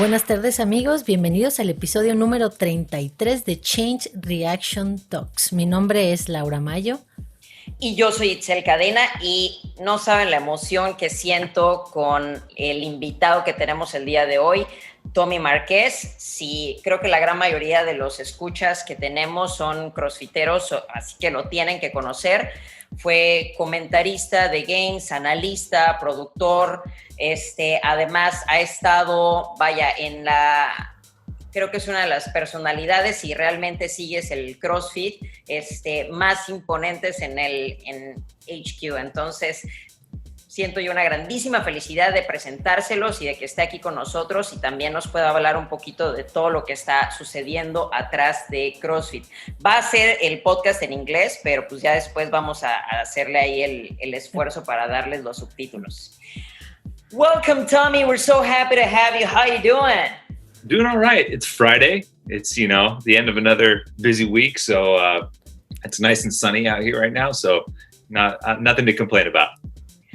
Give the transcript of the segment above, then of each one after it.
Buenas tardes amigos, bienvenidos al episodio número 33 de Change Reaction Talks. Mi nombre es Laura Mayo. Y yo soy Itzel Cadena y no saben la emoción que siento con el invitado que tenemos el día de hoy, Tommy Marquez. Sí, creo que la gran mayoría de los escuchas que tenemos son crossfiteros, así que lo tienen que conocer. Fue comentarista de games, analista, productor. Además ha estado, creo que es una de las personalidades, si realmente sigues el CrossFit, más imponentes en HQ. Entonces, siento yo una grandísima felicidad de presentárselos y de que esté aquí con nosotros y también nos pueda hablar un poquito de todo lo que está sucediendo atrás de CrossFit. Va a ser el podcast en inglés, pero pues ya después vamos a hacerle ahí el esfuerzo para darles los subtítulos. Welcome, Tommy. We're so happy to have you. How you doing? Doing all right. It's Friday. It's, the end of another busy week. So it's nice and sunny out here right now. So nothing to complain about.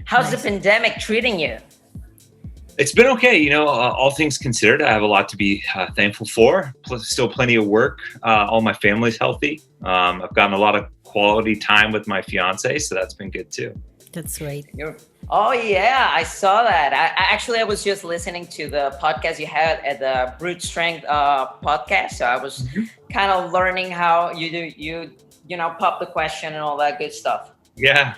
How's the pandemic treating you? It's been okay. All things considered, I have a lot to be thankful for. Still plenty of work. All my family's healthy. I've gotten a lot of quality time with my fiance. So that's been good too. That's great. Oh, yeah, I saw that. I was just listening to the podcast you had at the Brute Strength podcast. So I was kind of learning how you do, pop the question and all that good stuff. Yeah.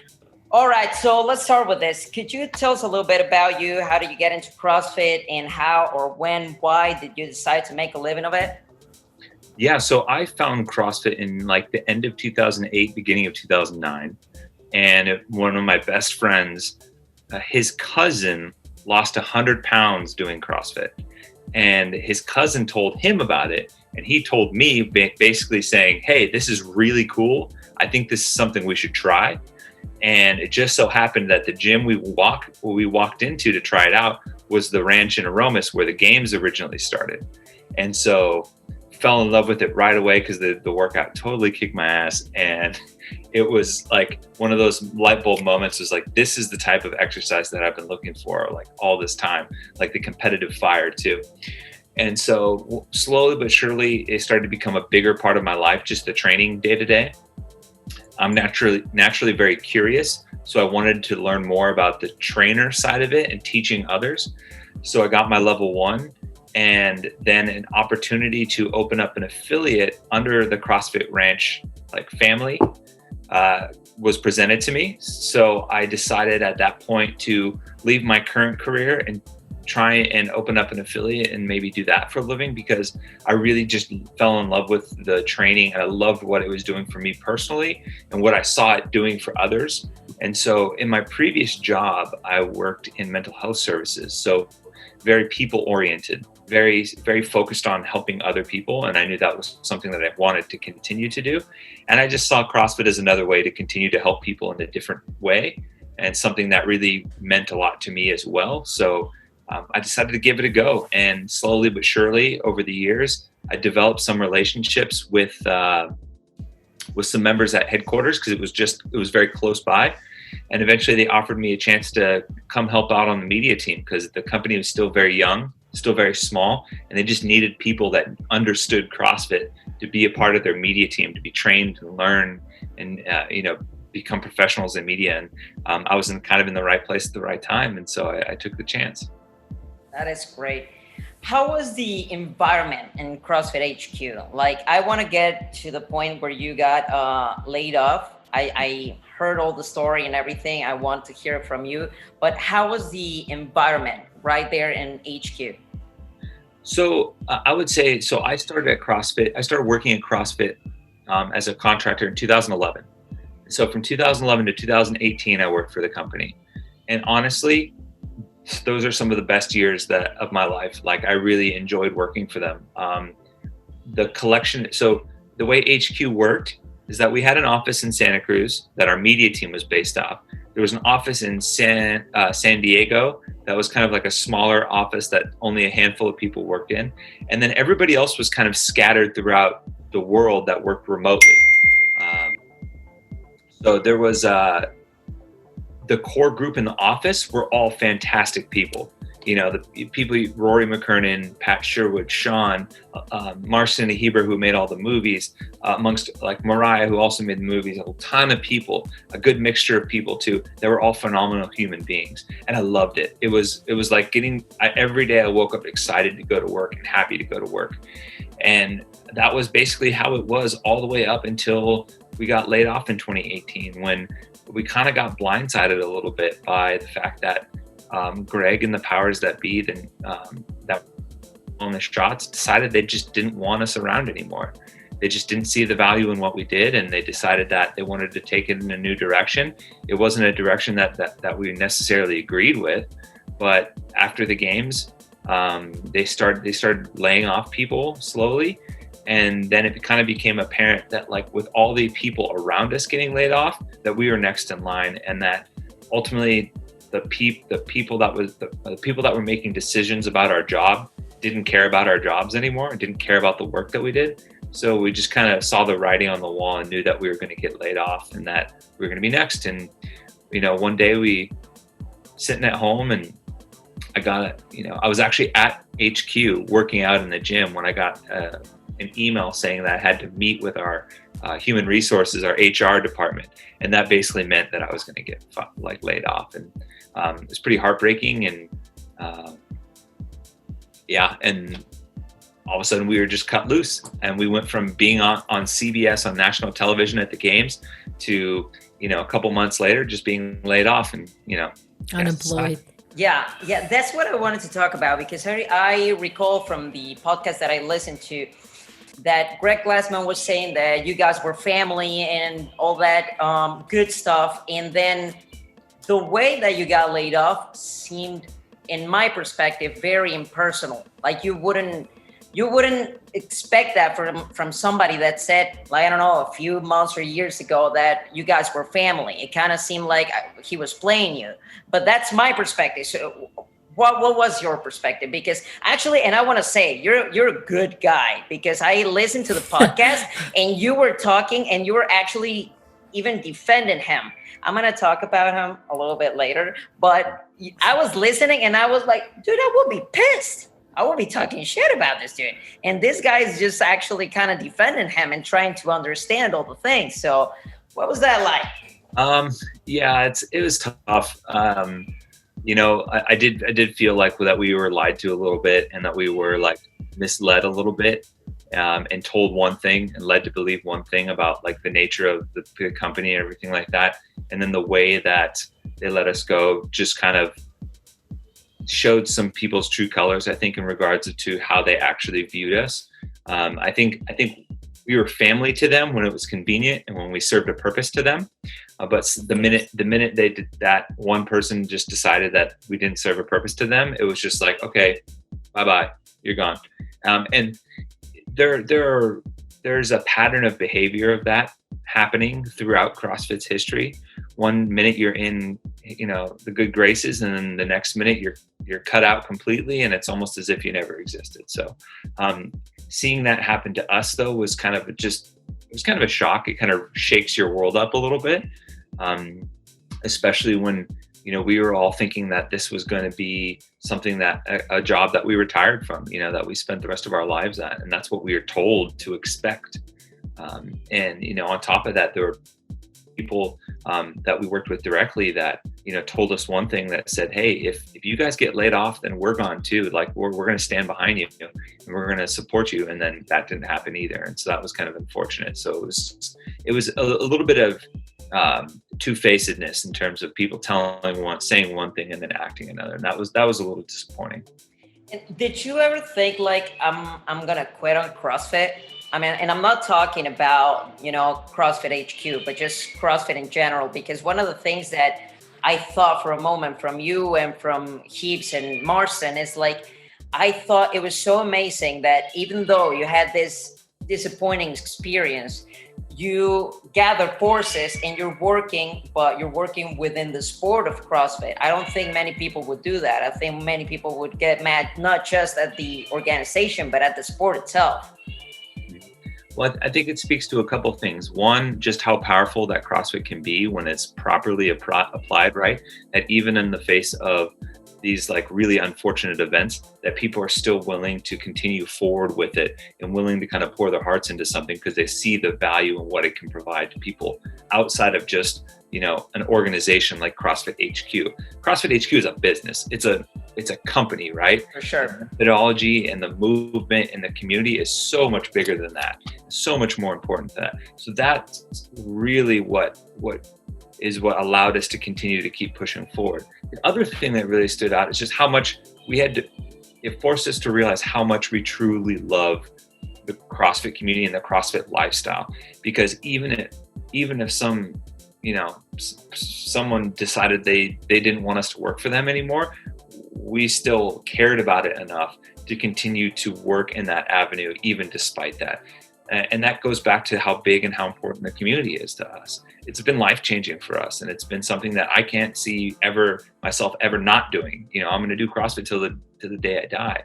All right, so let's start with this. Could you tell us a little bit about you? How did you get into CrossFit and how or when, why did you decide to make a living of it? Yeah, so I found CrossFit in the end of 2008, beginning of 2009. And one of my best friends, his cousin lost 100 pounds doing CrossFit. And his cousin told him about it. And he told me basically saying, hey, this is really cool. I think this is something we should try. And it just so happened that the gym we walked into to try it out was the ranch in Aromas where the games originally started. And so fell in love with it right away because the workout totally kicked my ass. And it was like one of those light bulb moments was like, this is the type of exercise that I've been looking for all this time, like the competitive fire too. And so slowly but surely it started to become a bigger part of my life, just the training day to day. I'm naturally very curious. So I wanted to learn more about the trainer side of it and teaching others. So I got my level 1 and then an opportunity to open up an affiliate under the CrossFit Ranch family was presented to me. So I decided at that point to leave my current career and try and open up an affiliate and maybe do that for a living because I really just fell in love with the training and I loved what it was doing for me personally and what I saw it doing for others. And so in my previous job, I worked in mental health services. So very people oriented, very, very focused on helping other people. And I knew that was something that I wanted to continue to do. And I just saw CrossFit as another way to continue to help people in a different way and something that really meant a lot to me as well. So I decided to give it a go. And slowly but surely over the years, I developed some relationships with some members at headquarters because it was very close by. And eventually they offered me a chance to come help out on the media team because the company was still very young, still very small, and they just needed people that understood CrossFit to be a part of their media team, to be trained and learn and, become professionals in media. And I was in the right place at the right time. And so I took the chance. That is great. How was the environment in CrossFit HQ? I want to get to the point where you got laid off. I heard all the story and everything. I want to hear it from you. But how was the environment right there in HQ? So I would say, I started at CrossFit. I started working at CrossFit as a contractor in 2011. So from 2011 to 2018, I worked for the company. And honestly, those are some of the best years of my life. I really enjoyed working for them. The collection, so the way HQ worked is that we had an office in Santa Cruz that our media team was based off. There was an office in San Diego that was kind of like a smaller office that only a handful of people worked in. And then everybody else was kind of scattered throughout the world that worked remotely. So there was the core group in the office were all fantastic people. the people, Rory McKernan, Pat Sherwood, Sean, Marcin Heber, who made all the movies, amongst like Mariah, who also made the movies, a ton of people, a good mixture of people too. They were all phenomenal human beings. And I loved it. It was like every day I woke up excited to go to work and happy to go to work. And that was basically how it was all the way up until we got laid off in 2018, when we kind of got blindsided a little bit by the fact that Greg and the powers that be that on the shots decided they just didn't want us around anymore. They just didn't see the value in what we did, and they decided that they wanted to take it in a new direction. It wasn't a direction that we necessarily agreed with, but after the games, they started laying off people slowly, and then it kind of became apparent that, like, with all the people around us getting laid off, that we were next in line, and that ultimately the people that were making decisions about our job didn't care about our jobs anymore and didn't care about the work that we did. So we just kind of saw the writing on the wall and knew that we were going to get laid off and that we were going to be next. And, one day we sitting at home, and I was actually at HQ working out in the gym when I got an email saying that I had to meet with our human resources, our HR department. And that basically meant that I was going to get laid off. And it was pretty heartbreaking. And and all of a sudden we were just cut loose, and we went from being on CBS on national television at the games to, a couple months later, just being laid off and, unemployed. Yeah, that's what I wanted to talk about, because I recall from the podcast that I listened to that Greg Glassman was saying that you guys were family and all that good stuff. And then the way that you got laid off seemed, in my perspective, very impersonal. Like you wouldn't expect that from somebody that said, like, I don't know, a few months or years ago that you guys were family. It kind of seemed like he was playing you. But that's my perspective. So what was your perspective? Because actually, and I want to say, you're a good guy, because I listened to the podcast and you were talking and you were actually even defending him. I'm going to talk about him a little bit later, but I was listening and I was like, dude, I would be pissed. I would be talking shit about this dude. And this guy is just actually kind of defending him and trying to understand all the things. So what was that like? It was tough. I did feel like that we were lied to a little bit, and that we were like misled a little bit, and told one thing and led to believe one thing about like the nature of the company and everything like that. And then the way that they let us go just kind of showed some people's true colors, I think, in regards to how they actually viewed us. I think we were family to them when it was convenient and when we served a purpose to them. But the minute they did that, one person just decided that we didn't serve a purpose to them. It was just like, okay, bye-bye, you're gone. And there's a pattern of behavior of that happening throughout CrossFit's history. One minute you're in, the good graces, and then the next minute you're cut out completely, and it's almost as if you never existed. So seeing that happen to us, though, was kind of a shock. It kind of shakes your world up a little bit, especially when we were all thinking that this was going to be something that a job that we retired from, that we spent the rest of our lives at, and that's what we were told to expect. And on top of that, there were people that we worked with directly that told us one thing, that said, hey, if you guys get laid off, then we're gone too. Like we're going to stand behind you, and we're going to support you. And then that didn't happen either, and so that was kind of unfortunate. So it was a little bit of two-facedness in terms of people saying one thing and then acting another, and that was a little disappointing. Did you ever think like I'm gonna quit on CrossFit? I mean, and I'm not talking about, CrossFit HQ, but just CrossFit in general, because one of the things that I thought for a moment from you and from Heaps and Marcin is like, I thought it was so amazing that even though you had this disappointing experience, you gather forces and you're working within the sport of CrossFit. I don't think many people would do that. I think many people would get mad, not just at the organization, but at the sport itself. Well, I think it speaks to a couple things. One, just how powerful that CrossFit can be when it's properly applied, right? That even in the face of these like really unfortunate events, that people are still willing to continue forward with it and willing to kind of pour their hearts into something because they see the value and what it can provide to people outside of just, you know, an organization like CrossFit HQ. CrossFit HQ is a business. It's a company, right? For sure. The methodology and the movement and the community is so much bigger than that. So much more important than that. So that's really what allowed us to continue to keep pushing forward. The other thing that really stood out is just how much it forced us to realize how much we truly love the CrossFit community and the CrossFit lifestyle. Because even if some, you know, someone decided they didn't want us to work for them anymore, we still cared about it enough to continue to work in that avenue, even despite that. And that goes back to how big and how important the community is to us. It's been life-changing for us, and it's been something that I can't see myself ever not doing. You know, I'm going to do CrossFit till the day I die,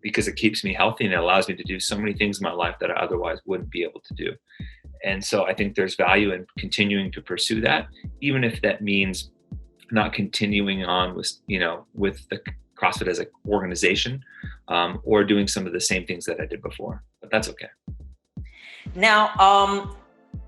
because it keeps me healthy and it allows me to do so many things in my life that I otherwise wouldn't be able to do. And so I think there's value in continuing to pursue that, even if that means not continuing on with the CrossFit as an organization, or doing some of the same things that I did before, but that's okay. Now,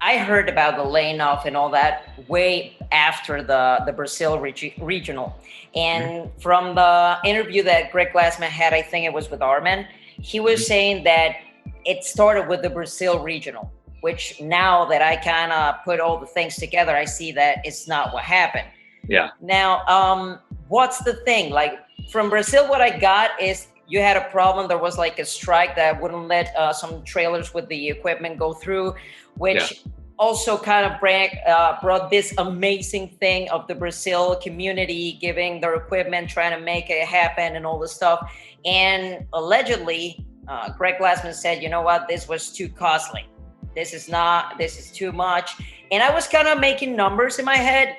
I heard about the laying off and all that way after the Brazil regional. And from the interview that Greg Glassman had, I think it was with Armin, he was saying that it started with the Brazil regional, which now that I kind of put all the things together, I see that it's not what happened. Yeah. Now, what's the thing? Like from Brazil, what I got is you had a problem. There was like a strike that wouldn't let some trailers with the equipment go through, which also kind of brought this amazing thing of the Brazil community giving their equipment, trying to make it happen and all this stuff. And allegedly, Greg Glassman said, you know what, this was too costly. This is too much. And I was kind of making numbers in my head,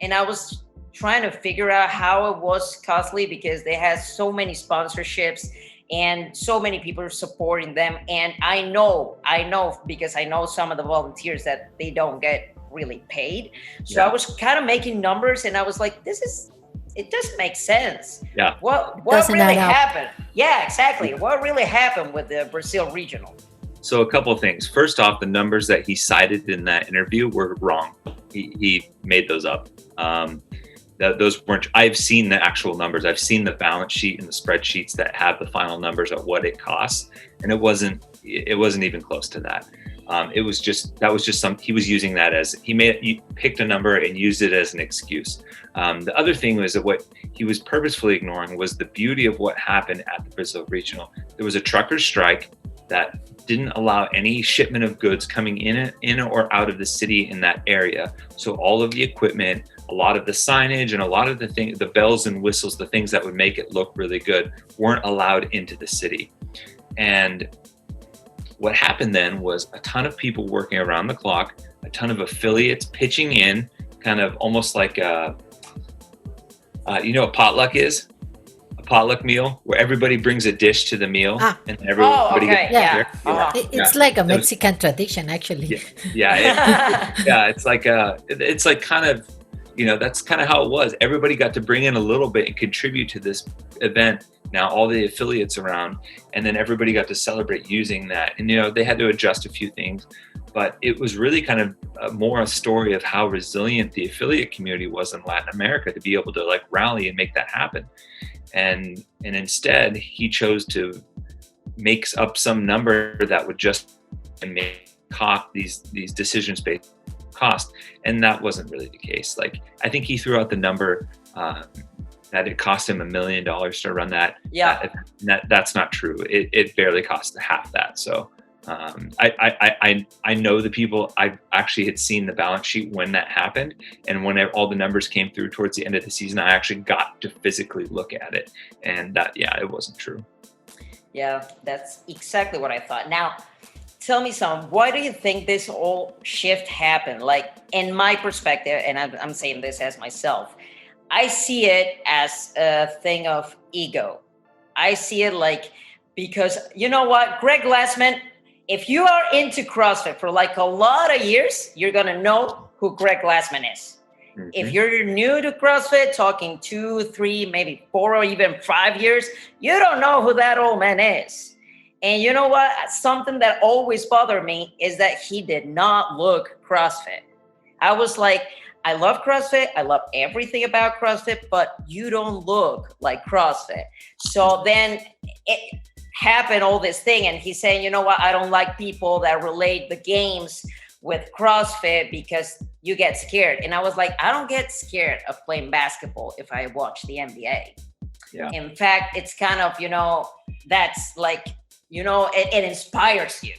and I was trying to figure out how it was costly because they had so many sponsorships and so many people supporting them. And I know because I know some of the volunteers that they don't get really paid. So I was kind of making numbers, and I was like, it doesn't make sense. Yeah. What really happened? Yeah, exactly. What really happened with the Brazil regional? So a couple of things. First off, the numbers that he cited in that interview were wrong. He made those up. Those weren't. I've seen the actual numbers. I've seen the balance sheet and the spreadsheets that have the final numbers of what it costs, and it wasn't even close to that. That was just some. He was using that as he picked a number and used it as an excuse. The other thing was that what he was purposefully ignoring was the beauty of what happened at the Brazil Regional. There was a truckers' strike that didn't allow any shipment of goods coming in or out of the city in that area. So all of the equipment, a lot of the signage, and a lot of the bells and whistles, the things that would make it look really good, weren't allowed into the city. And what happened then was a ton of people working around the clock, a ton of affiliates pitching in, kind of almost like a potluck is? A potluck meal where everybody brings a dish to the meal and everybody gets there. It's like a Mexican tradition, actually. It's like kind of, that's kind of how it was. Everybody got to bring in a little bit and contribute to this event. Now all the affiliates around, and then everybody got to celebrate using that. And they had to adjust a few things, but it was really kind of more a story of how resilient the affiliate community was in Latin America to be able to like rally and make that happen. And instead he chose to make up some number that would just make these decisions based cost, and that wasn't really the case. Like I think he threw out the number that it cost him $1 million to run that. That's not true. It barely cost half that. So I know the people. I actually had seen the balance sheet when that happened, and when all the numbers came through towards the end of the season, I actually got to physically look at it, and it wasn't true. Yeah, that's exactly what I thought. Now, tell me something. Why do you think this whole shift happened? Like, in my perspective, and I'm saying this as myself, I see it as a thing of ego. I see it like, because you know what, Greg Glassman, if you are into CrossFit for like a lot of years, you're going to know who Greg Glassman is. If you're new to CrossFit, talking 2, 3, maybe 4 or even 5 years, you don't know who that old man is. And you know what? Something that always bothered me is that he did not look CrossFit. I was like, I love CrossFit. I love everything about CrossFit, but you don't look like CrossFit. So then it happened, all this thing. And he's saying, you know what? I don't like people that relate the games with CrossFit because you get scared. And I was like, I don't get scared of playing basketball if I watch the NBA. Yeah. In fact, it's kind of, that's like, it inspires you.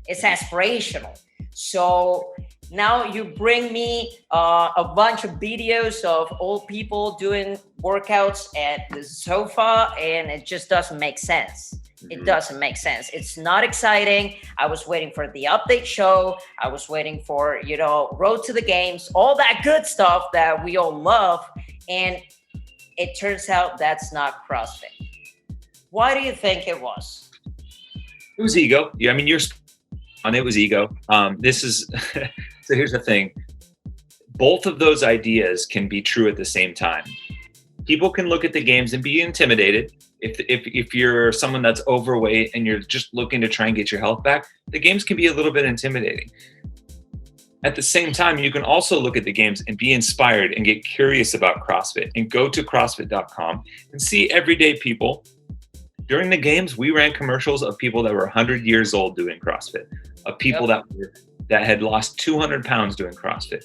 It's aspirational. So now you bring me a bunch of videos of old people doing workouts at the sofa, and it just doesn't make sense. It doesn't make sense. It's not exciting. I was waiting for the update show. I was waiting for, Road to the Games, all that good stuff that we all love. And it turns out that's not CrossFit. Why do you think it was? It was ego. Yeah, I mean, it was ego. This is, so here's the thing. Both of those ideas can be true at the same time. People can look at the games and be intimidated. If you're someone that's overweight and you're just looking to try and get your health back, the games can be a little bit intimidating. At the same time, you can also look at the games and be inspired and get curious about CrossFit and go to CrossFit.com and see everyday people. During the games, we ran commercials of people that were 100 years old doing CrossFit, of people that had lost 200 pounds doing CrossFit.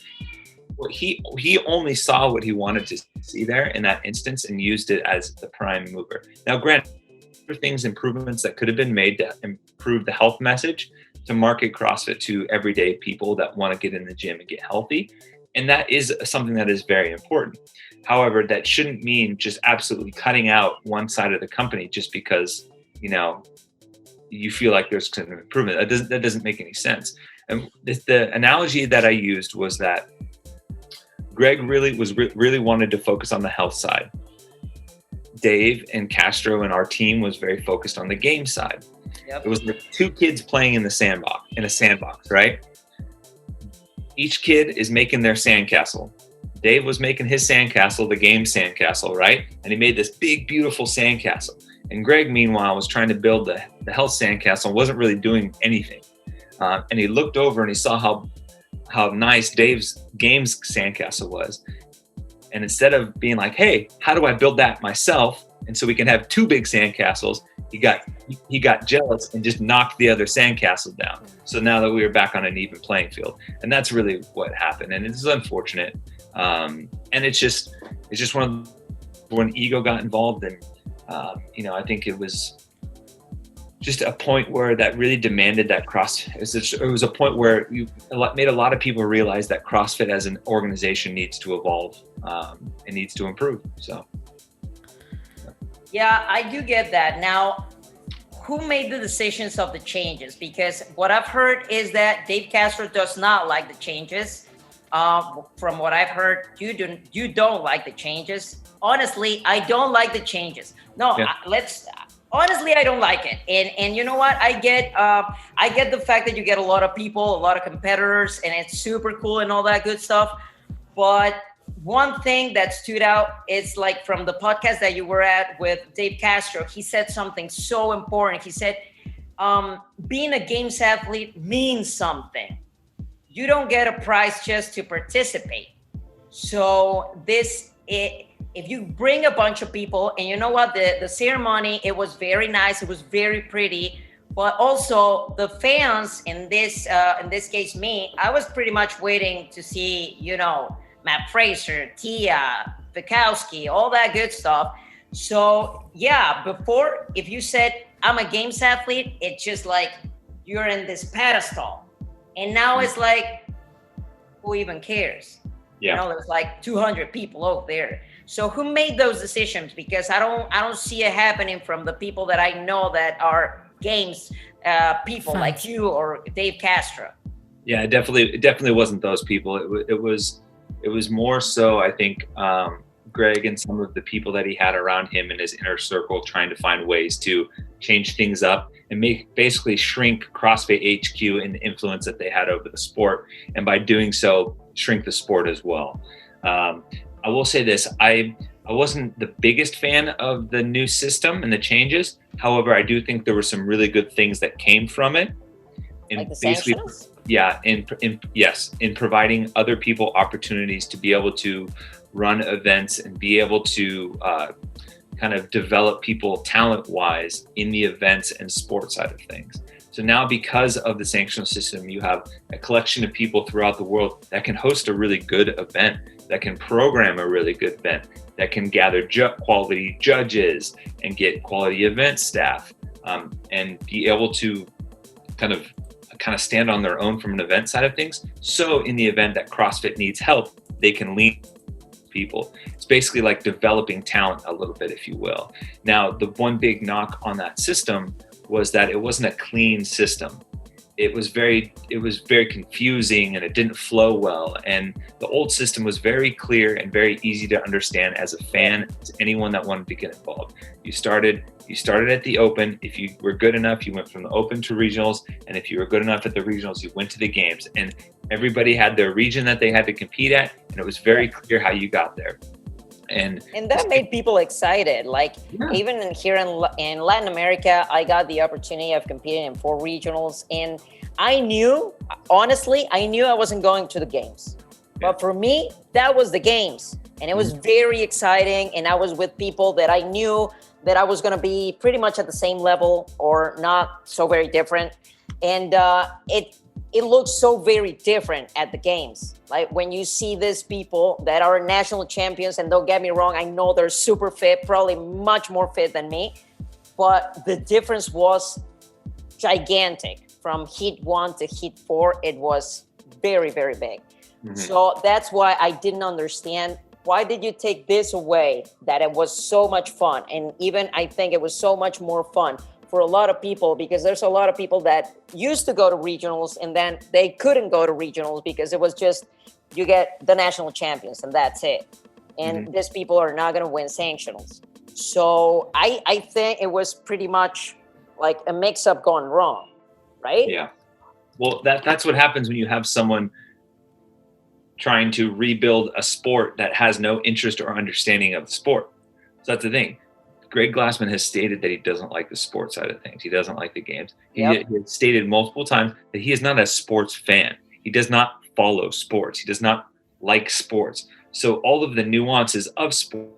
Well, he only saw what he wanted to see there in that instance and used it as the prime mover. Now, granted, there are things, improvements that could have been made to improve the health message, to market CrossFit to everyday people that want to get in the gym and get healthy. And that is something that is very important. However, that shouldn't mean just absolutely cutting out one side of the company just because, you feel like there's an improvement. That doesn't make any sense. And the analogy that I used was that Greg really wanted to focus on the health side. Dave and Castro and our team was very focused on the game side. Yep. It was like 2 kids playing in a sandbox, right? Each kid is making their sandcastle. Dave was making his sandcastle, the game sandcastle, right? And he made this big, beautiful sandcastle. And Greg, meanwhile, was trying to build the health sandcastle, wasn't really doing anything. And he looked over and he saw how nice Dave's games sandcastle was. And instead of being like, hey, how do I build that myself? And so we can have 2 big sandcastles, he got jealous and just knocked the other sandcastle down. So now that we were back on an even playing field. And that's really what happened. And it's unfortunate. And it's just when ego got involved, and I think it was just a point where that really demanded that it was a point where made a lot of people realize that CrossFit as an organization needs to evolve and needs to improve. So. Yeah, I do get that. Now, who made the decisions of the changes? Because what I've heard is that Dave Castro does not like the changes. From what I've heard, you don't like the changes. Honestly, I don't like the changes. No, yeah. Honestly, I don't like it. And you know what? I get the fact that you get a lot of people, a lot of competitors, and it's super cool and all that good stuff. But one thing that stood out is like from the podcast that you were at with Dave Castro, he said something so important. He said, being a games athlete means something. You don't get a prize just to participate. So if you bring a bunch of people, and you know what, the ceremony, it was very nice, it was very pretty, but also the fans, in this case me, I was pretty much waiting to see, Matt Fraser, Tia, Bukowski, all that good stuff. So yeah, before, if you said I'm a games athlete, it's just like you're in this pedestal. And now it's like, who even cares? Yeah. There's like 200 people out there. So who made those decisions? Because I don't see it happening from the people that I know that are games people like you or Dave Castro. Yeah, it definitely wasn't those people. It was more so, I think, Greg and some of the people that he had around him in his inner circle trying to find ways to change things up and basically shrink CrossFit HQ and the influence that they had over the sport. And by doing so, shrink the sport as well. I will say this, I wasn't the biggest fan of the new system and the changes. However, I do think there were some really good things that came from it. And like the sanctions? Yeah, in providing other people opportunities to be able to run events and be able to kind of develop people talent-wise in the events and sports side of things. So now, because of the sanctional system, you have a collection of people throughout the world that can host a really good event, that can program a really good event, that can gather quality judges and get quality event staff, and be able to kind of stand on their own from an event side of things. So in the event that CrossFit needs help, they can lean people. It's basically like developing talent a little bit, if you will. Now, the one big knock on that system was that it wasn't a clean system. It was very confusing, and it didn't flow well. And the old system was very clear and very easy to understand as a fan, as anyone that wanted to get involved. You started at the Open. If you were good enough, you went from the Open to regionals. And if you were good enough at the regionals, you went to the games. And everybody had their region that they had to compete at. And it was very clear how you got there. And that made people excited. Like, even here in Latin America, I got the opportunity of competing in 4 regionals, and I knew I wasn't going to the games. But for me, that was the games, and it was very exciting. And I was with people that I knew that I was going to be pretty much at the same level or not so very different. And it looks so very different at the games. Like, when you see these people that are national champions, and don't get me wrong, I know they're super fit, probably much more fit than me, but the difference was gigantic. From heat 1 to heat 4, it was very, very big. Mm-hmm. So that's why I didn't understand, why did you take this away, that it was so much fun? And even I think it was so much more fun for a lot of people, because there's a lot of people that used to go to regionals and then they couldn't go to regionals because it was just, you get the national champions and that's it. And these people are not going to win sanctionals. So I think it was pretty much like a mix-up gone wrong, right? Yeah. Well, that's what happens when you have someone trying to rebuild a sport that has no interest or understanding of the sport. So that's the thing. Greg Glassman has stated that he doesn't like the sports side of things. He doesn't like the games. He has stated multiple times that he is not a sports fan. He does not follow sports. He does not like sports. So all of the nuances of sport,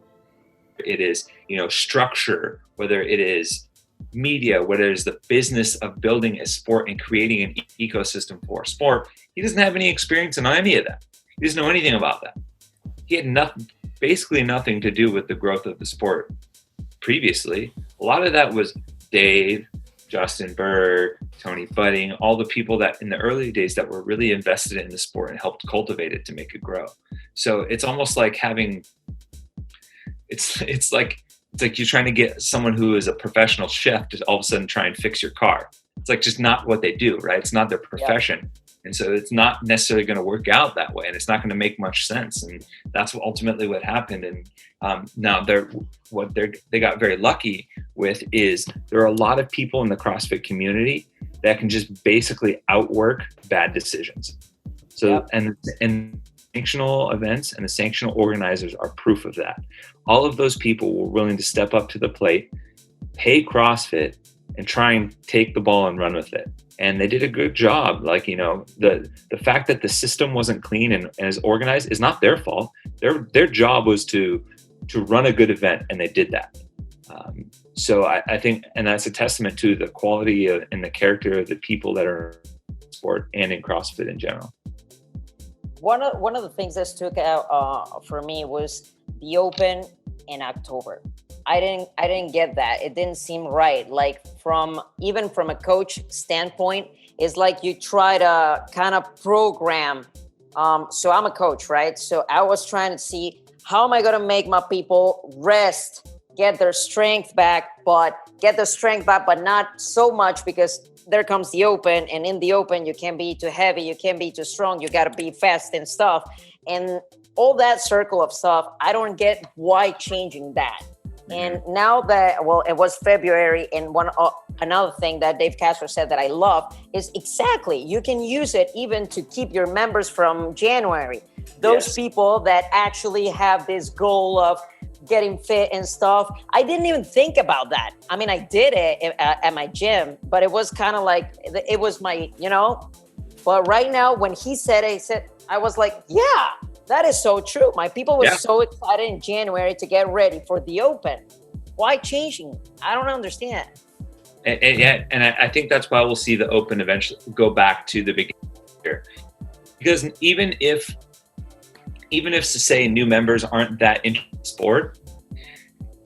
it is, structure, whether it is media, whether it is the business of building a sport and creating an ecosystem for a sport, he doesn't have any experience in any of that. He doesn't know anything about that. He had basically nothing to do with the growth of the sport previously. A lot of that was Dave, Justin Berg, Tony Budding, all the people that in the early days that were really invested in the sport and helped cultivate it to make it grow. So it's almost like it's like you're trying to get someone who is a professional chef to all of a sudden try and fix your car. It's like just not what they do, right? It's not their profession. Yeah. And so it's not necessarily going to work out that way, and it's not going to make much sense. And that's ultimately what happened. And now they got very lucky with is there are a lot of people in the CrossFit community that can just basically outwork bad decisions. So, and sanctional events and the sanctional organizers are proof of that. All of those people were willing to step up to the plate, pay CrossFit, and try and take the ball and run with it. And they did a good job. Like, the fact that the system wasn't clean and as organized is not their fault. Their job was to run a good event, and they did that. So I think, and that's a testament to the quality and the character of the people that are in sport and in CrossFit in general. One of the things that stuck out for me was the Open in October. I didn't get that. It didn't seem right. Like, even from a coach standpoint, it's like you try to kind of program. So I'm a coach, right? So I was trying to see, how am I going to make my people rest, get their strength back, but not so much, because there comes the Open, and in the Open, you can't be too heavy, you can't be too strong, you got to be fast and stuff. And all that circle of stuff, I don't get why changing that. And now that, it was February, and another thing that Dave Castro said that I love is exactly, you can use it even to keep your members from January. those people that actually have this goal of getting fit and stuff. I didn't even think about that. I mean, I did it at my gym, but it was kind of like, it was my, but right now when he said it, I was like, yeah, that is so true. My people were so excited in January to get ready for the Open. Why changing? I don't understand. And I think that's why we'll see the Open eventually go back to the beginning here. Because even if to say new members aren't that into the sport,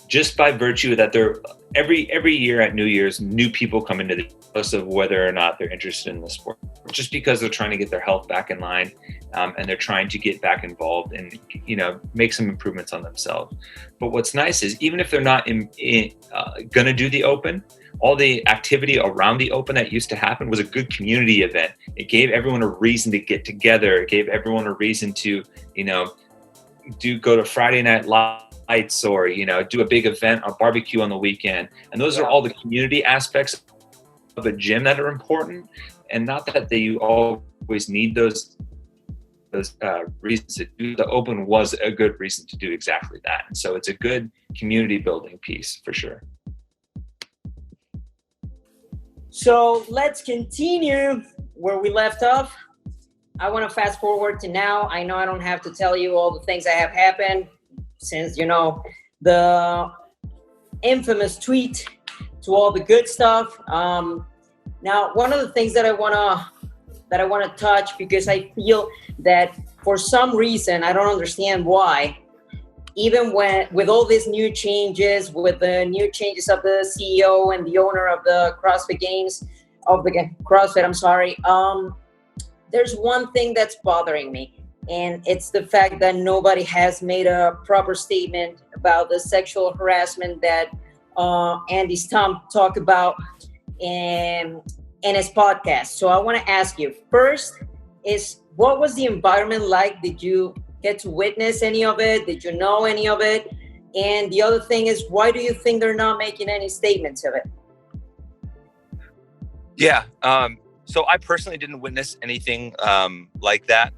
just by virtue that they're every year at New Year's, new people come into the process of whether or not they're interested in the sport, just because they're trying to get their health back in line, and they're trying to get back involved and make some improvements on themselves. But what's nice is even if they're not going to do the Open, all the activity around the Open that used to happen was a good community event. It gave everyone a reason to get together. It gave everyone a reason to, go to Friday night lights or, do a big event or barbecue on the weekend. And those are all the community aspects of a gym that are important. And not that you always need those reasons to do. The Open was a good reason to do exactly that. And so it's a good community building piece for sure. So let's continue where we left off. I want to fast forward to now. I know I don't have to tell you all the things that have happened since, the infamous tweet to all the good stuff. Now, one of the things that I want to touch, because I feel that for some reason, I don't understand why, even with all these new changes, with the new changes of the CEO and the owner of the CrossFit Games, of the CrossFit, I'm sorry, there's one thing that's bothering me, and it's the fact that nobody has made a proper statement about the sexual harassment that Andy Stump talked about in his podcast. So I want to ask you, first is, what was the environment like? Did you get to witness any of it? Did you know any of it? And the other thing is, why do you think they're not making any statements of it? Yeah. So I personally didn't witness anything like that.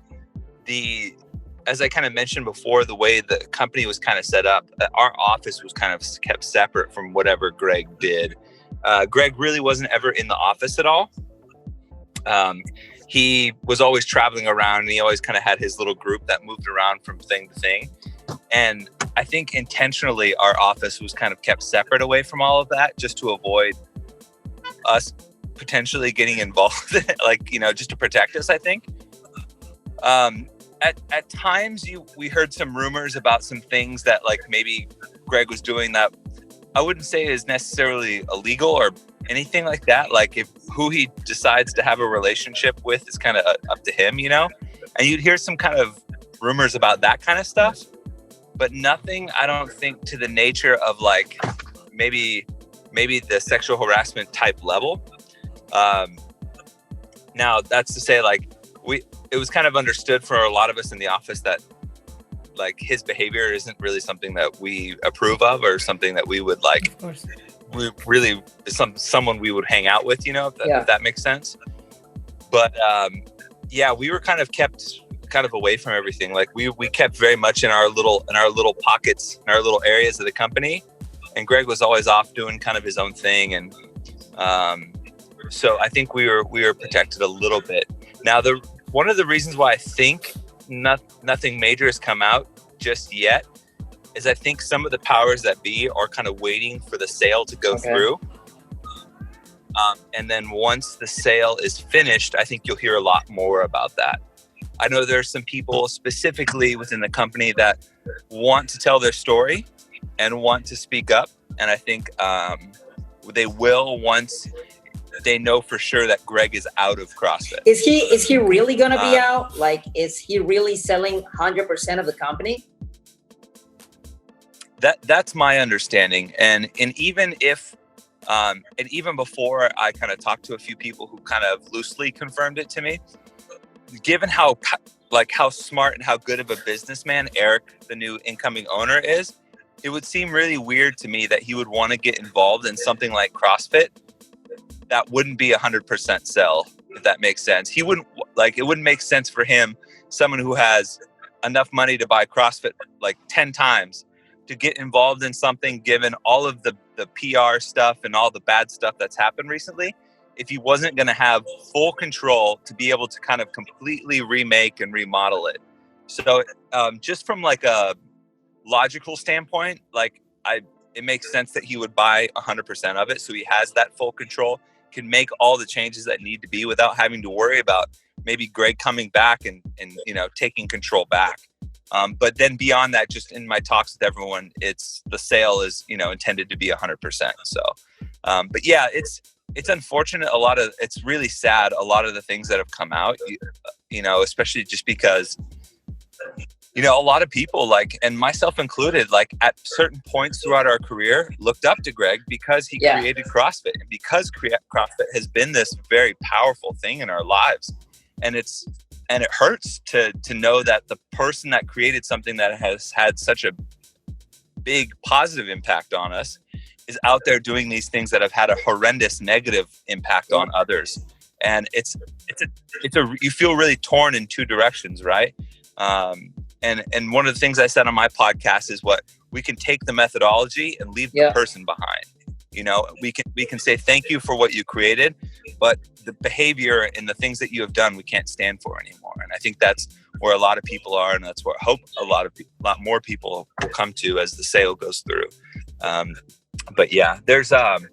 As I kind of mentioned before, the way the company was kind of set up, our office was kind of kept separate from whatever Greg did. Greg really wasn't ever in the office at all. He was always traveling around, and he always kind of had his little group that moved around from thing to thing. And I think intentionally our office was kind of kept separate away from all of that, just to avoid us potentially getting involved, just to protect us, I think. At times we heard some rumors about some things that maybe Greg was doing that I wouldn't say is necessarily illegal or anything like that. If who he decides to have a relationship with is kind of up to him, and you'd hear some kind of rumors about that kind of stuff, but nothing, I don't think, to the nature of maybe the sexual harassment type level. Now that's to say, it was kind of understood for a lot of us in the office that his behavior isn't really something that we approve of, or something that we would we really someone we would hang out with, if that makes sense. But we were kind of kept away from everything. We kept very much in our little pockets, in our little areas of the company, and Greg was always off doing kind of his own thing. And so I think we were protected a little bit. Now, one of the reasons why I think nothing major has come out just yet is I think some of the powers that be are kind of waiting for the sale to go through. And then once the sale is finished, I think you'll hear a lot more about that. I know there's some people specifically within the company that want to tell their story and want to speak up. And I think they will once they know for sure that Greg is out of CrossFit. Is he really going to be out? Is he really selling 100% of the company? That's my understanding. And even if, and even before I kind of talked to a few people who kind of loosely confirmed it to me, given how smart and how good of a businessman Eric, the new incoming owner, is, it would seem really weird to me that he would want to get involved in something like CrossFit that wouldn't be 100% sell, if that makes sense. He wouldn't it wouldn't make sense for him, someone who has enough money to buy CrossFit like 10 times to get involved in something, given all of the PR stuff and all the bad stuff that's happened recently, if he wasn't going to have full control to be able to kind of completely remake and remodel it. So just from like a logical standpoint, like it makes sense that he would buy 100% of it. So he has that full control, can make all the changes that need to be without having to worry about maybe Greg coming back and taking control back. But then beyond that, just in my talks with everyone, it's the sale is, intended to be 100%. So, but yeah, it's unfortunate. It's really sad. A lot of the things that have come out, especially just because, a lot of people and myself included, at certain points throughout our career looked up to Greg because he created CrossFit, and because CrossFit has been this very powerful thing in our lives. And it hurts to know that the person that created something that has had such a big positive impact on us is out there doing these things that have had a horrendous negative impact on others. And you feel really torn in two directions, right? And one of the things I said on my podcast is we can take the methodology and leave the person behind. We can say thank you for what you created, but the behavior and the things that you have done, we can't stand for anymore. And I think that's where a lot of people are, and that's where I hope a lot more people will come to as the sale goes through. But yeah, there's I've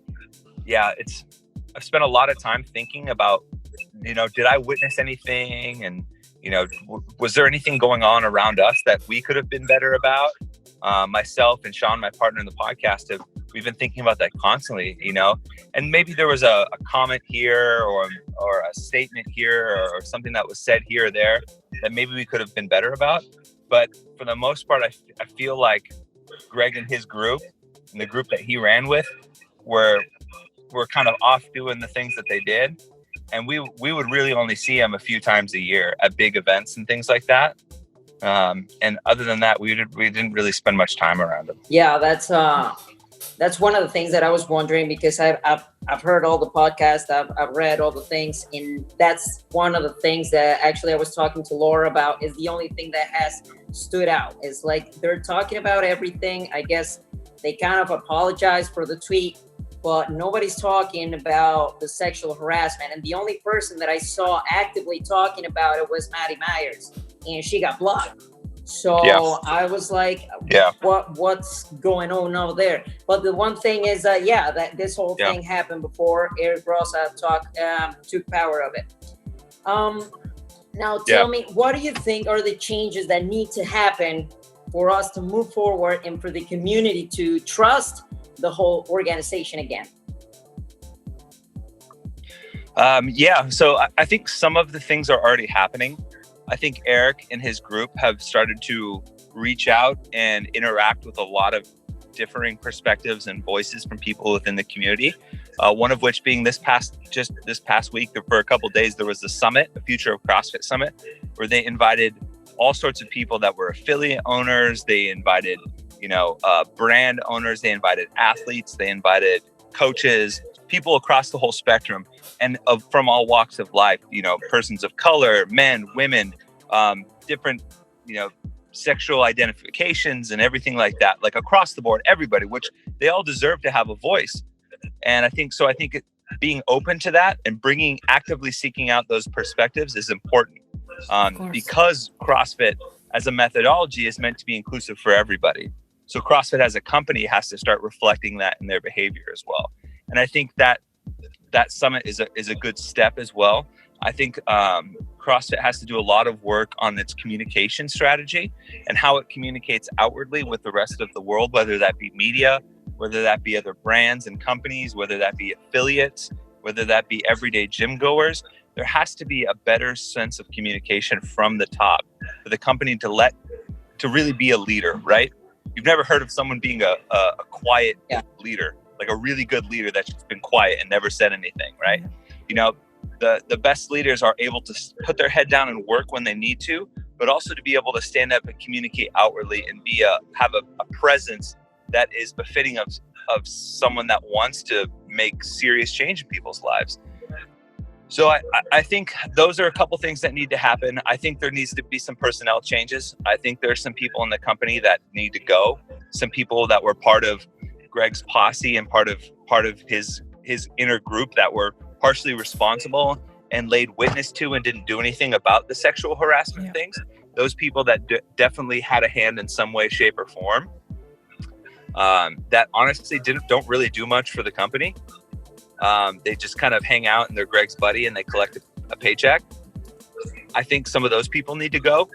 spent a lot of time thinking about, did I witness anything, and was there anything going on around us that we could have been better about? Myself and Sean, my partner in the podcast, we've been thinking about that constantly, and maybe there was a comment here or a statement here or something that was said here or there that maybe we could have been better about. But for the most part, I feel like Greg and his group and the group that he ran with were kind of off doing the things that they did. And we would really only see him a few times a year at big events and things like that. And other than that, we didn't really spend much time around him. Yeah, that's one of the things that I was wondering, because I've heard all the podcasts, I've read all the things, and that's one of the things that actually I was talking to Laura about, is the only thing that has stood out. It's like they're talking about everything. I guess they kind of apologize for the tweet, but nobody's talking about the sexual harassment. And the only person that I saw actively talking about it was Maddie Myers, and she got blocked. So I was like, what's going on over there? But the one thing is that this whole thing happened before Eric Ross took power of it. Now tell me, what do you think are the changes that need to happen for us to move forward and for the community to trust the whole organization again? So I think some of the things are already happening. I think Eric and his group have started to reach out and interact with a lot of differing perspectives and voices from people within the community. One of which being this past week, for a couple of days, there was the summit, the Future of CrossFit Summit, where they invited all sorts of people that were affiliate owners. They invited, brand owners. They invited athletes. They invited coaches, people across the whole spectrum, and from all walks of life. Persons of color, men, women, different, sexual identifications and everything like that, like across the board, everybody, which they all deserve to have a voice. And I think being open to that and actively seeking out those perspectives is important, because CrossFit as a methodology is meant to be inclusive for everybody. So CrossFit as a company has to start reflecting that in their behavior as well. And I think that summit is a good step as well. I think CrossFit has to do a lot of work on its communication strategy and how it communicates outwardly with the rest of the world, whether that be media, whether that be other brands and companies, whether that be affiliates, whether that be everyday gym goers. There has to be a better sense of communication from the top for the company to really be a leader, right? You've never heard of someone being a quiet leader, like a really good leader that's just been quiet and never said anything, right? The best leaders are able to put their head down and work when they need to, but also to be able to stand up and communicate outwardly and have a presence that is befitting of someone that wants to make serious change in people's lives. So I think those are a couple things that need to happen. I think there needs to be some personnel changes. I think there's some people in the company that need to go. Some people that were part of Greg's posse and part of his inner group that were partially responsible and laid witness to and didn't do anything about the sexual harassment things. Those people that definitely had a hand in some way, shape, or form, that honestly don't really do much for the company. They just kind of hang out and they're Greg's buddy and they collect a paycheck. I think some of those people need to go.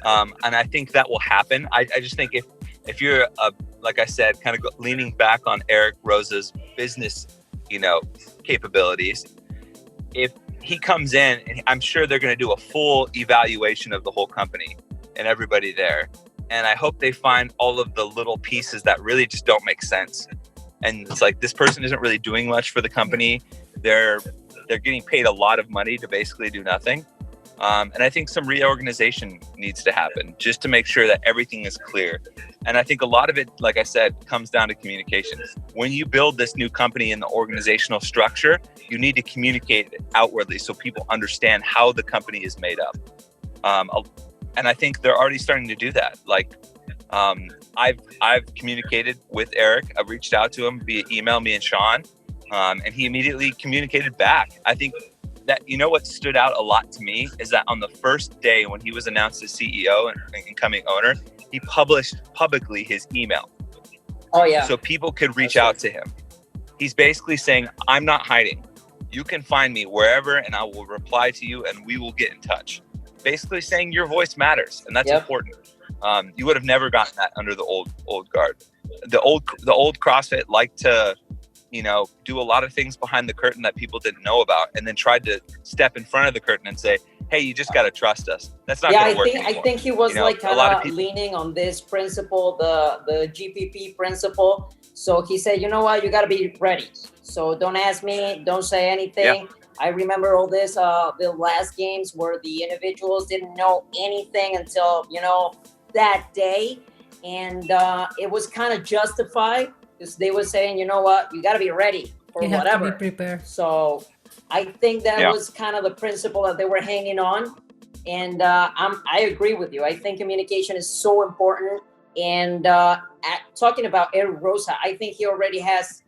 And I think that will happen. I just think if you're, like I said, kind of leaning back on Eric Rosa's business, capabilities, if he comes in, and I'm sure they're going to do a full evaluation of the whole company and everybody there. And I hope they find all of the little pieces that really just don't make sense. And it's like, this person isn't really doing much for the company. They're getting paid a lot of money to basically do nothing. And I think some reorganization needs to happen just to make sure that everything is clear. And I think a lot of it, like I said, comes down to communication. When you build this new company in the organizational structure, you need to communicate it outwardly so people understand how the company is made up. And I think they're already starting to do that. Like, I've communicated with Eric. I've reached out to him via email, me and Sean, and he immediately communicated back. I think that, what stood out a lot to me is that on the first day when he was announced as CEO and incoming owner, he published publicly his email. Oh yeah. So people could reach out to him. He's basically saying, I'm not hiding. You can find me wherever and I will reply to you and we will get in touch. Basically saying your voice matters, and that's important. You would have never gotten that under the old guard. The old CrossFit liked to, do a lot of things behind the curtain that people didn't know about, and then tried to step in front of the curtain and say, "Hey, you just got to trust us." That's not going to work anymore. I think he was kind of leaning on this principle, the GPP principle. So he said, "You know what? You got to be ready. So don't ask me. Don't say anything." Yeah. I remember all this, the last games where the individuals didn't know anything until, that day. And it was kind of justified because they were saying, you know what, you got to be ready for whatever. You have to be prepared. So I think that was kind of the principle that they were hanging on. And I agree with you. I think communication is so important. And talking about Eric Rosa, I think he already has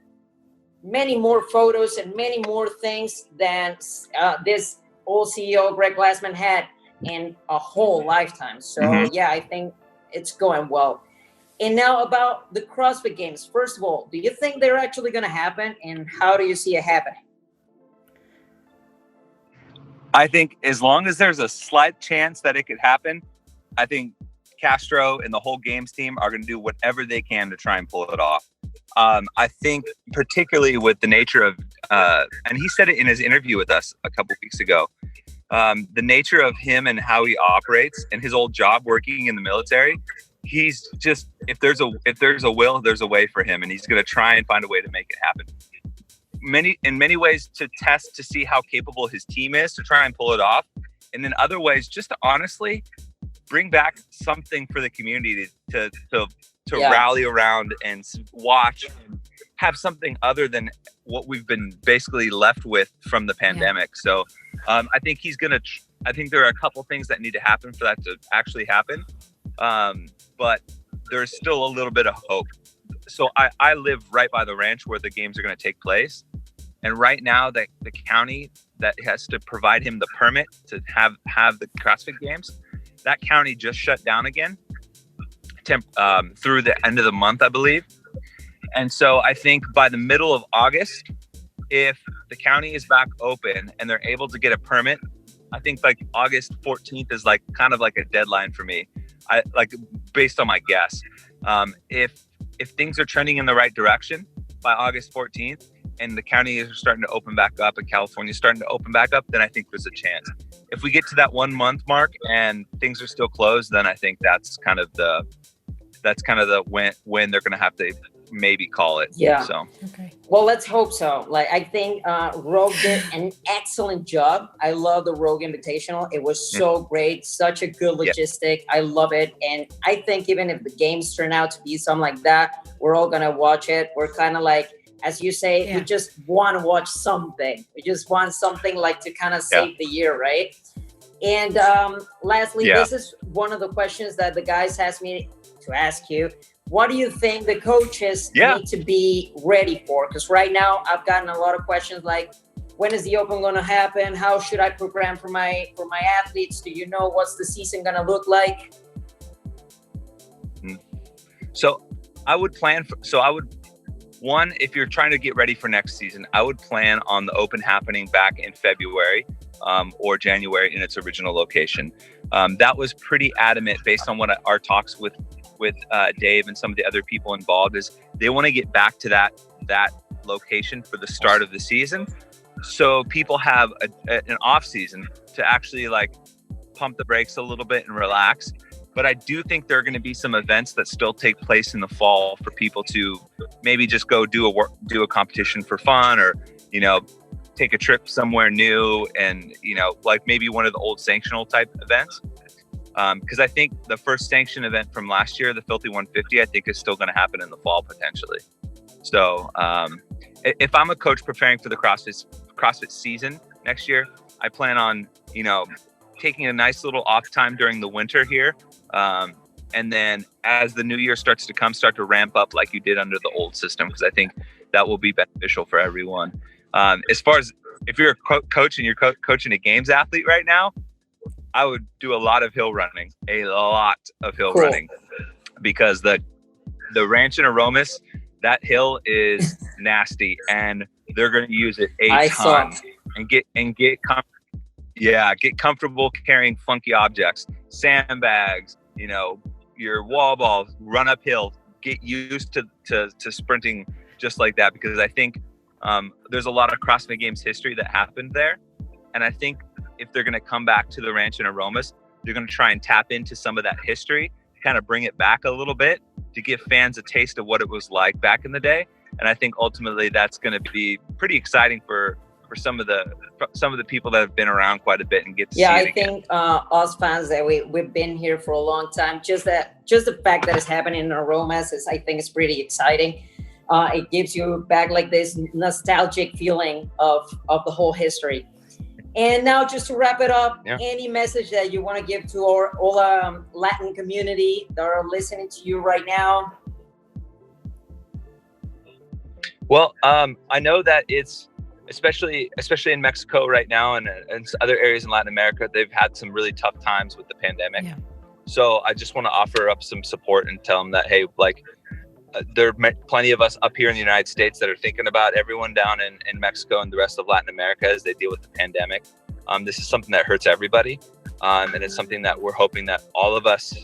many more photos and many more things than this old CEO Greg Glassman had in a whole lifetime. So I think it's going well. And now about the CrossFit Games. First of all, do you think they're actually going to happen, and how do you see it happening? I think as long as there's a slight chance that it could happen, I think Castro and the whole games team are going to do whatever they can to try and pull it off. I think particularly with the nature of, and he said it in his interview with us a couple weeks ago, the nature of him and how he operates and his old job working in the military, he's just, if there's a will, there's a way for him, and he's going to try and find a way to make it happen. In many ways to test to see how capable his team is to try and pull it off. And in other ways, just to honestly bring back something for the community to rally around and watch and have something other than what we've been basically left with from the pandemic. So I think I think there are a couple things that need to happen for that to actually happen. But there's still a little bit of hope. So I live right by the ranch where the games are going to take place. And right now the county that has to provide him the permit to have the CrossFit Games, that county just shut down again through the end of the month, I believe. And so I think by the middle of August, if the county is back open and they're able to get a permit, I think like August 14th is like kind of like a deadline for me. I like based on my guess. If things are trending in the right direction by August 14th and the county is starting to open back up and California is starting to open back up, then I think there's a chance. If we get to that 1 month mark and things are still closed, then I think that's kind of the when they're going to have to maybe call it. Yeah. So. Okay. Well, let's hope so. Like, I think Rogue did an excellent job. I love the Rogue Invitational. It was so great. Such a good logistic. I love it. And I think even if the games turn out to be something like that, we're all going to watch it. We're kind of like as you say, we just want to watch something. We just want something like to kind of save the year, right? And lastly, this is one of the questions that the guys asked me to ask you. What do you think the coaches need to be ready for? Because right now I've gotten a lot of questions like, when is the Open going to happen? How should I program for my athletes? Do you know what's the season going to look like? So I would plan for, one, if you're trying to get ready for next season, I would plan on the Open happening back in February or January in its original location. That was pretty adamant based on what our talks with Dave and some of the other people involved, is they want to get back to that location for the start of the season. So people have an off season to actually like pump the brakes a little bit and relax. But I do think there are going to be some events that still take place in the fall for people to maybe just go do a competition for fun, or, you know, take a trip somewhere new, and, you know, like maybe one of the old sanctional type events. Because I think the first sanction event from last year, the Filthy 150, I think is still going to happen in the fall potentially. So if I'm a coach preparing for the CrossFit season next year, I plan on, you know, taking a nice little off time during the winter here. And then as the new year starts to come, start to ramp up like you did under the old system, because I think that will be beneficial for everyone. As far as if you're a coach and you're coaching a games athlete right now, I would do a lot of hill running, because the ranch in Aromas, that hill is nasty, and they're going to use it a ton and get comfortable carrying funky objects, sandbags, you know, your wall balls, run uphill, get used to sprinting just like that, because I think there's a lot of CrossFit Games history that happened there. And I think if they're going to come back to the ranch in Aromas, they're going to try and tap into some of that history, kind of bring it back a little bit to give fans a taste of what it was like back in the day. And I think ultimately that's going to be pretty exciting for some of the people that have been around quite a bit and get to see it again. Think us fans that we've been here for a long time, just the fact that it's happening in Aromas I think is pretty exciting. It gives you back like this nostalgic feeling of the whole history. And now, just to wrap it up, any message that you want to give to our all Latin community that are listening to you right now? Well, I know that it's especially in Mexico right now, and other areas in Latin America, they've had some really tough times with the pandemic. Yeah. So I just want to offer up some support and tell them that, hey, like, there are plenty of us up here in the United States that are thinking about everyone down in Mexico and the rest of Latin America as they deal with the pandemic. This is something that hurts everybody. And it's something that we're hoping that all of us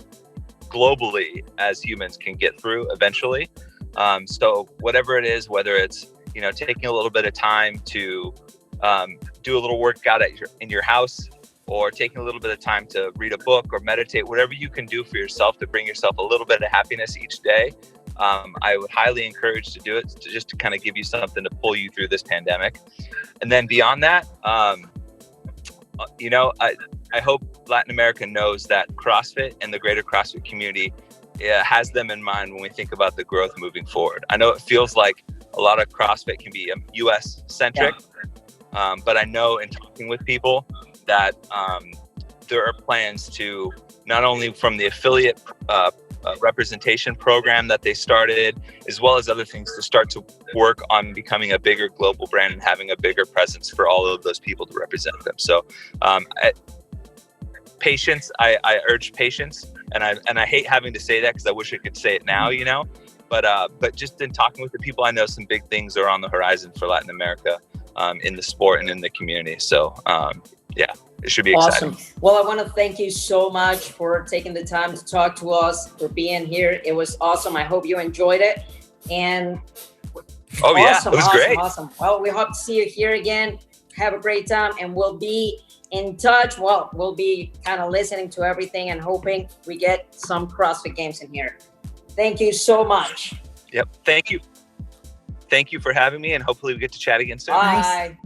globally as humans can get through eventually. So whatever it is, whether it's, you know, taking a little bit of time to do a little workout in your house, or taking a little bit of time to read a book or meditate, whatever you can do for yourself to bring yourself a little bit of happiness each day. I would highly encourage to do it, just to kind of give you something to pull you through this pandemic. And then beyond that, you know, I hope Latin America knows that CrossFit and the greater CrossFit community has them in mind when we think about the growth moving forward. I know it feels like a lot of CrossFit can be US centric, but I know in talking with people that there are plans to, not only from the affiliate representation program that they started, as well as other things, to start to work on becoming a bigger global brand and having a bigger presence for all of those people to represent them. So patience, I urge patience, and I hate having to say that because I wish I could say it now, you know, but just in talking with the people, I know some big things are on the horizon for Latin America in the sport and in the community. So yeah, it should be exciting. Awesome. Well, I want to thank you so much for taking the time to talk to us, for being here. It was awesome. I hope you enjoyed it. And it was great. Awesome. Well, we hope to see you here again. Have a great time, and we'll be in touch. Well, we'll be kind of listening to everything and hoping we get some CrossFit Games in here. Thank you so much. Yep. Thank you. Thank you for having me, and hopefully we get to chat again soon. Bye.